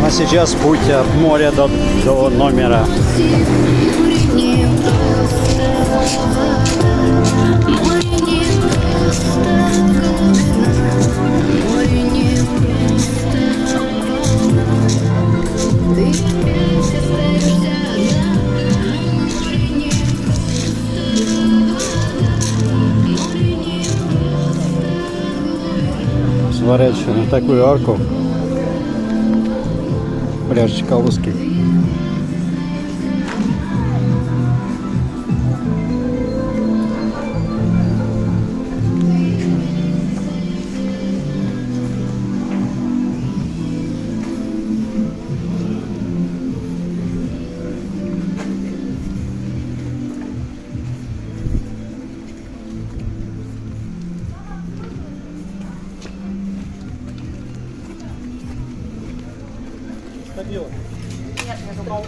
А сейчас путь от моря до номера. Смотрят на такую арку. Пляж Чкаловский. Нет, я думал.